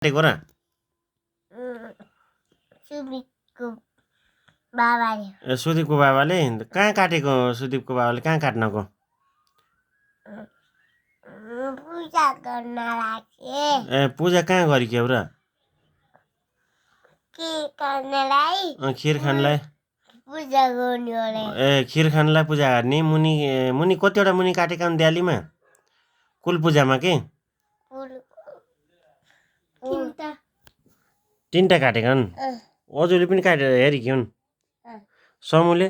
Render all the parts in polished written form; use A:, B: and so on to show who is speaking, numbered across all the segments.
A: काटेको र
B: सुदीपको बाबाले
A: सुदीपको बाबाले कहाँ काटेको सुदीपको बाबाले कहाँ काट्नको
B: पूजा गर्न लाग्थे
A: पूजा कहाँ गरिक्यौ र
B: के गर्नलाई
A: खिर खानलाई
B: पूजा गर्ने होला
A: खिर खानलाई पूजा गर्ने मुनि मुनि कतिवटा मुनि काटेका हुन् दिवालीमा कुल पूजामा के तिनवटा काटेका हुन् अजूले पनि काटेर हेरेकी हुन् समूले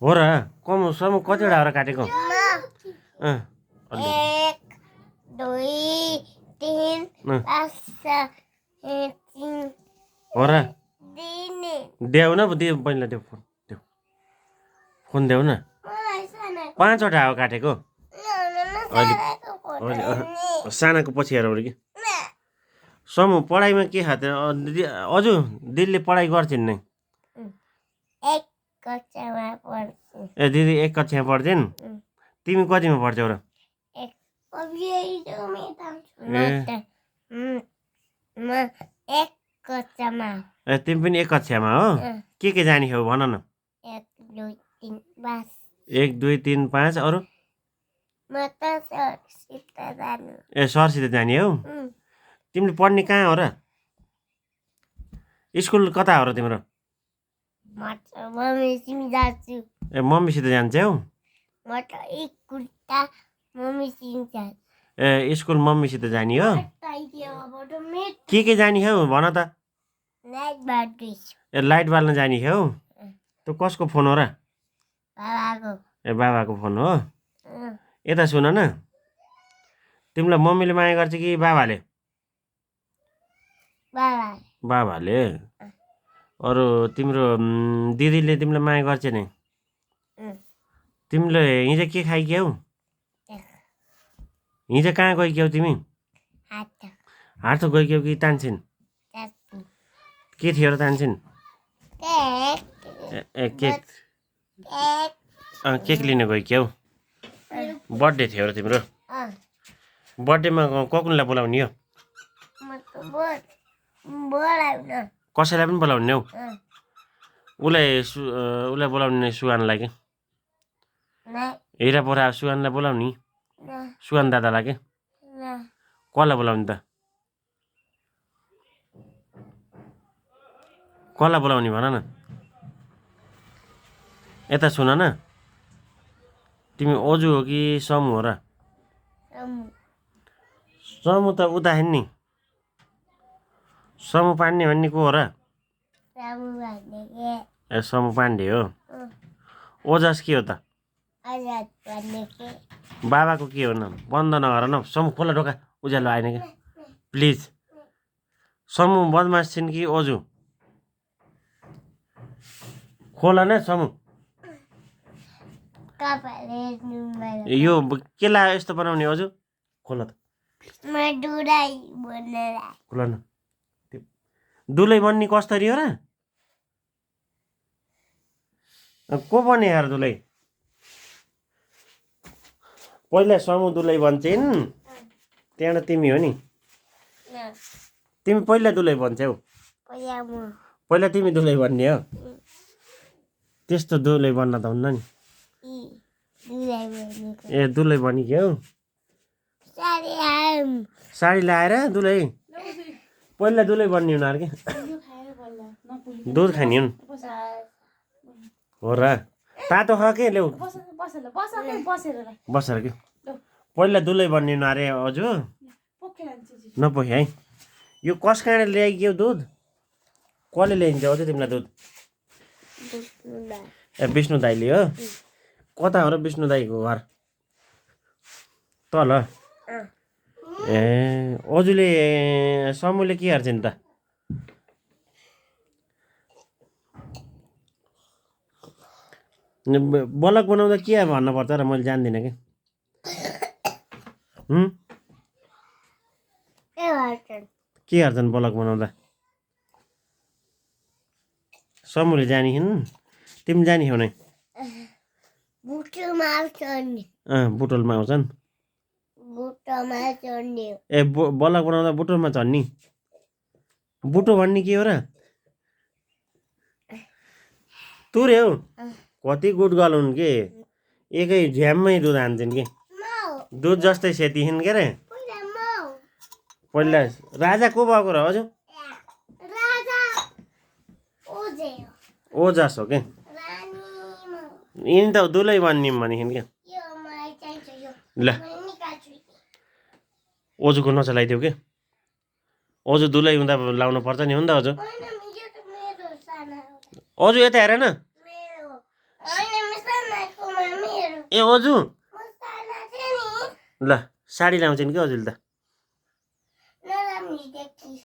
A: हो र समूह कतिवटा हो र काटेको
B: 1 2 3 4 5
A: हो र
B: दिने
A: देऊ न दे पहिला देऊ फोन देऊ न 5वटा हो काटेको सानाको पछि हेर कि समूह पढाइमा के खाते अजु दिदीले पढाइ गर्छिन् नै
B: एक कक्षामा पढ्छु
A: दिदी 1 कक्षामा पढ्छिन् तिमी कतिमा पढ्छौ र
B: एक कक्षामा
A: तिमी पनि 1 कक्षामा हो के जानी हौ भन न
B: 1 2 3 5
A: 1 2 3 5 अरु
B: म त सरसित जानु
A: सरसित जाने हौ तिमीले पढ्ने कहाँ हो र स्कुल कता हो र तिम्रो
B: मम्मीसित जान्छु
A: मम्मीसित जान्छौ
B: म त एक कुर्ता मम्मीसित जान्छु
A: स्कुल मम्मीसित जाने हो के जाने हौ भन त लाइट बाल्न जाने हौ त्यो कसको फोन हो र
B: बाबाको
A: बाबाको फोन हो यता सुन न तिमीलाई मम्मीले माया गर्छ कि बाबाले बाबाले अरु तिम्रो दिदीले तिमीलाई माया गर्छ नि तिमीले हिजो के खाइक्यौ हिजो कहाँ गइक्यौ तिमी हाट गइक्यौ कि तानछिन के थियो र तानछिन केक लिन गइक्यौ बर्थडे थियो र तिम्रो बर्थडेमा ककुनलाई बोलाउने हो कसैलाई पनि बोलाउने हौ उसलाई बोलाउने सुहानलाई के हिरा पोरा सुहानलाई बोलाउने सुहान दादालाई के कसलाई बोलाउने त कसलाई बोलाउने भन न यता सुन न तिमी अजु हो कि समूह हो र समूह त उता हैन नि समूह पाण्डे भन्ने को हो र समूह पाण्डे हो ओजस के हो त बाबाको के हो न बन्द नगर न समूह खोला ढोका उज्यालो आएन कि प्लिज समूह बदमास छिन् कि अजु खोला न समूह यो के लाग्यो यस्तो बनाउने अजु खोला त खोला न दुलै बन्ने कसरी हो र को बने यार दुलै पहिला समूह दुलै बन्छन् त्यहाँबाट तिमी हो नि तिमी पहिला दुलै बन्छौ पहिला तिमी दुलै बन्ने हो त्यस्तो दुलै बन्न त हुन्न नि दुलै बनिक्यौ साडी लाएर दुलै पहिला दुलै बन्ने हुनाहरू के दुध खाने हुन् हो र तातो ख के ल्याउ बसेर के पहिला दुलै बन्ने हुन अरे अजु नपोखे है यो कस कहाँबाट ल्याइक्यौ दुध कसले ल्याइन्छ अझै तिमीलाई दुध विष्णु दाइले हो कता हो र विष्णु दाइको घर तल अजुले समूहले के हेर्छ नि त ब्लग बनाउँदा के भन्नुपर्छ र मैले जान्दिनँ कि के हेर्छन् ब्लग बनाउँदा समूहले जानिन् तिमी जानी हौ नै बुटोलमा आउँछन्
B: बुटोमा चढ्ने हो।
A: ए बलक बनाउँदा बुटोमा झन्नी बुटो भन्ने के हो र तुरे हौ कति गुड गर्ल हुन् के एकै झ्याममै दुध हान्छन् के दुध जस्तै सेतिहिन् के रे पहिला राजा को भएको र हजुर ओजस हो के यिनी त दुलै बनिम भनेदेखि क्या ल ओजुको नचलाइदेऊ के ओजु दुलै हुँदा लाउनु पर्छ नि हो नि त हजुर ओजु यता हेर न ए ओजु ल साडी लाउँछन् कि हजुरले त